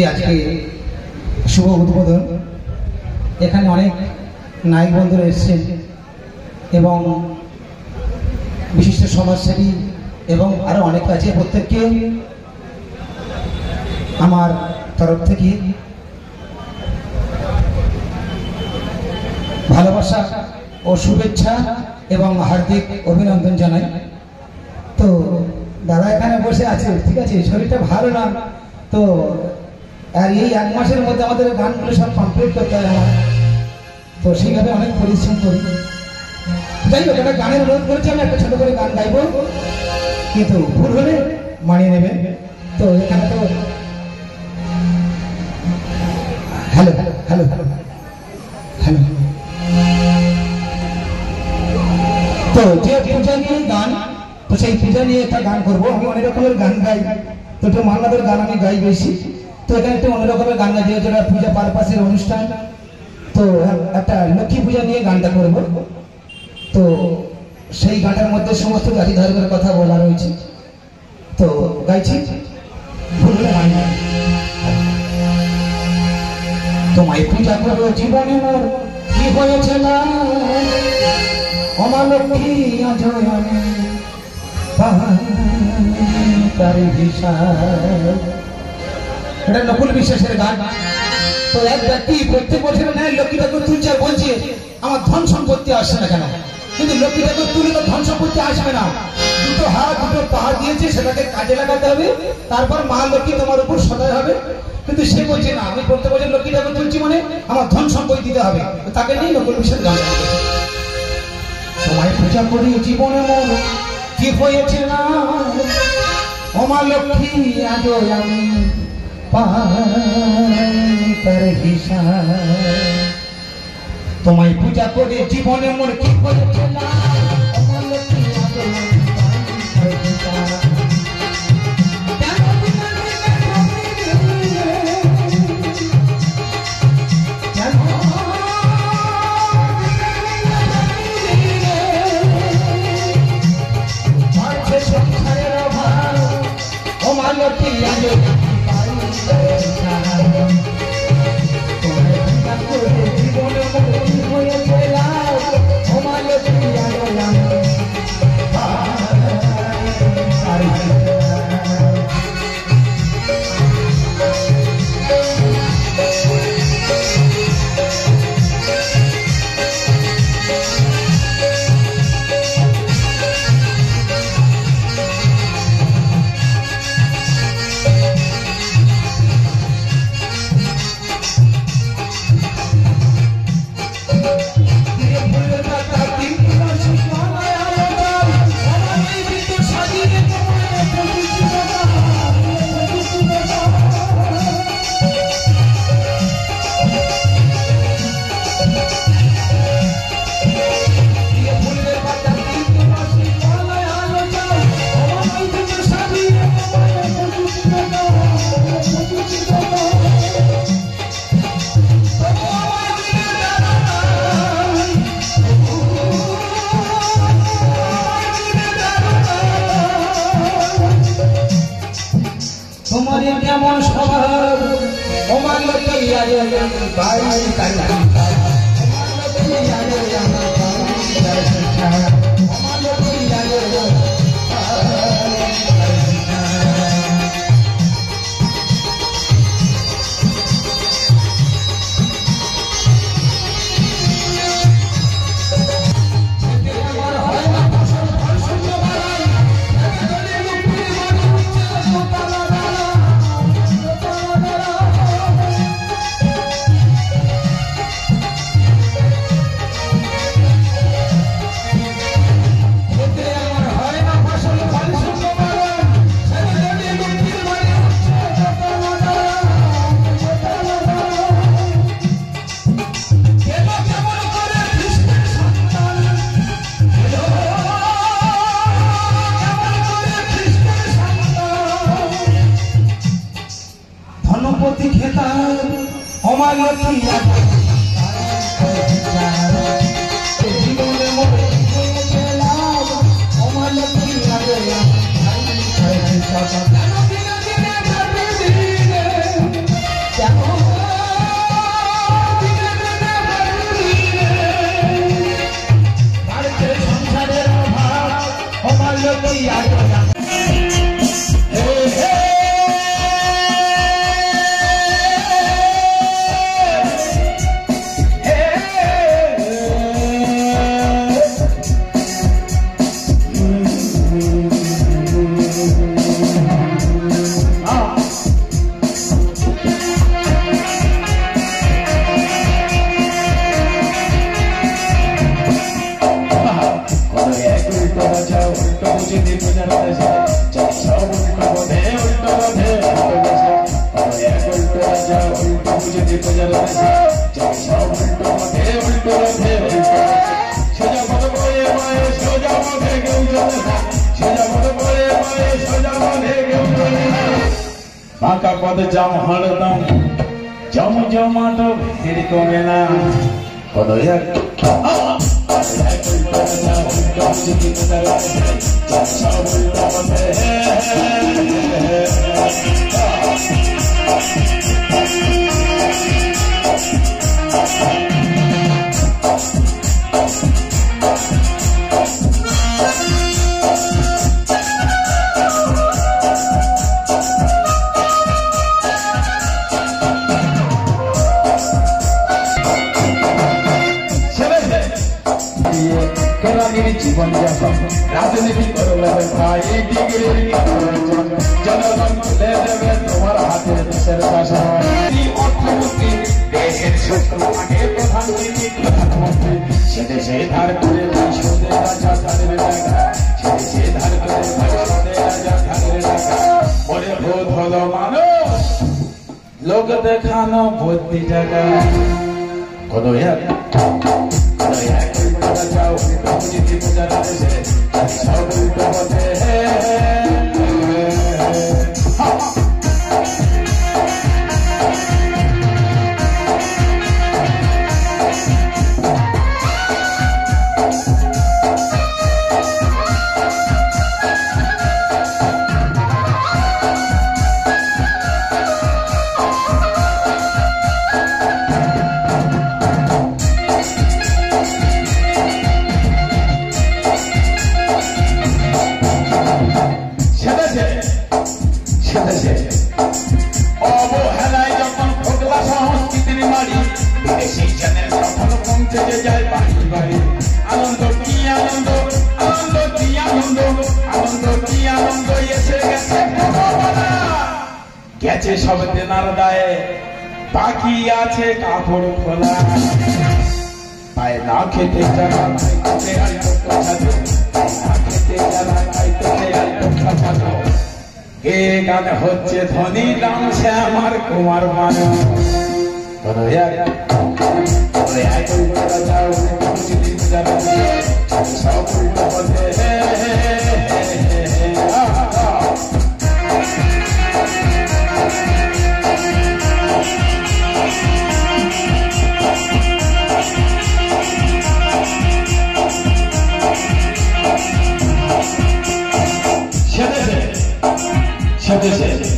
যে আজকে শুভ উদ্বোধন। এখানে অনেক নায়ক বন্ধুরা এসেছেন এবং বিশিষ্ট সমাজসেবী এবং আরো অনেক আছে। প্রত্যেককে আমার তরফ থেকে ভালোবাসা ও শুভেচ্ছা এবং হার্দিক অভিনন্দন জানাই। তো দাদা এখানে বসে আছে, ঠিক আছে, শরীরটা ভালো না, তো আর এই এক মাসের মধ্যে আমাদের গানগুলো সব কমপ্লিট করতে হয় আমার, তো সেইভাবে অনেক পরিশ্রম করি। যাই হোক, একটা গানের অনুরোধ করেছি, আমি একটা ছোট করে গান গাইবো, কিন্তু ভুল হলে মানিয়ে নেবেন। তো এখানে তো hello hello hello hello hello, তো যে পূজা নিয়ে গান, তো সেই পূজা নিয়ে একটা গান করবো। আমি অনেক রকমের গান গাই, তো একটু মান্নাদের গান আমি গাই বেশি, তো এখানে একটু অন্য রকমের গান গাই, যেহেতু পূজা পারপাসের অনুষ্ঠান, তো একটা লক্ষ্মী পূজা নিয়ে গানটা করব। তো সেই গানটার মধ্যে সমস্ত জাতি ধর্মের কথা বলা রয়েছে, তো গাইছি, ভুল হলে মানি না। তোমায় পূজা করো জীবনে মোর কি হয়েছে না, আমার লক্ষ্মী আজ আমি তার হিসাব। এটা নকুল বিশ্বাসের গান। তো এক ব্যক্তি প্রত্যেক বছর নেয় লক্ষ্মী ঠাকুর তুলছে আর বলছে আমার ধন সম্পত্তি আসছে না কেন, কিন্তু লক্ষ্মী ঠাকুর তুলে তো ধন সম্পত্তি আসবে না, দুটো হাত দুটো পা দিয়েছে, সেটাকে কাজে লাগাতে হবে, তারপর মা লক্ষ্মী তোমার উপর সদয় হবে। কিন্তু সে বলছে না, আমি প্রত্যেক বছর লক্ষ্মী ঠাকুর তুলছি মানে আমার ধন সম্পত্তি দিতে হবে, তাকে নিয়ে নকুল বিশ্বাস গান। তোমায় পূজা করি জীবনে মন কি হয়েছে না, ওমা লক্ষ্মী আজ আমি তার হিসাব। তোমায় পূজা করে জীবনে মোর কি হয়েছে না, ওমা লক্ষ্মী আজ আমি তার হিসাব। তোমার কেমন স্বভাব, ওমার লক্ষ্মী আজ আমি পাই তার হিসাব। ধনপতি খেতার আমার লক্ষ্মী জীবনে মনে আমার লক্ষ্মী রাজা উল্টো বুঝে প্রজার দেশে যাও সব উল্টো পথে উল্টো রথে সোজা পথ পড়ে মায়ে সোজা পথে কেউ চলে না সোজা পথ পড়ে মায়ে সোজা পথে কেউ চলে না বাঁকা পথে জাম হরদম জমাটো ভিড় কমে না কোনো এক জীবন যাপন রাজনীতি করলে ভাই ডিগ্রির জনগণ তুলে দেবে তোমার হাতে দেশের শাসন অর্থমন্ত্রী দেশের শত্রু আগে প্রধানমন্ত্রী সে দেশে ধার করে সুদে রাজা ধারের টাকা সে দেশে ধার করে সুদে রাজা ধারের টাকা পরে বোধ হলো মানুষ লোক দেখানো বুদ্ধি টাকা কোনো এক যাও বুঝি প্রজার দেশে সব উল্টো পথে অবহেলায় যখন খোকলা সংস্কৃতির মারি বিদেশি জনের সফল পৌঁছে যায় বাড়ি বাড়ি আনন্দ কি আনন্দ আনন্দ কি আনন্দ আনন্দ কি আনন্দ এসে গেছে গেছে সব দেনার দায়ে বাকি আছে কাপড় খোলা পায়ে না খেতে যারা খাইতে আর না খেতে যারা খাইতে আর ছাড়ো এ গান হচ্ছে ধনী রাম শ্যামার কুমার মানো সব উল্টো পথে সেদেশে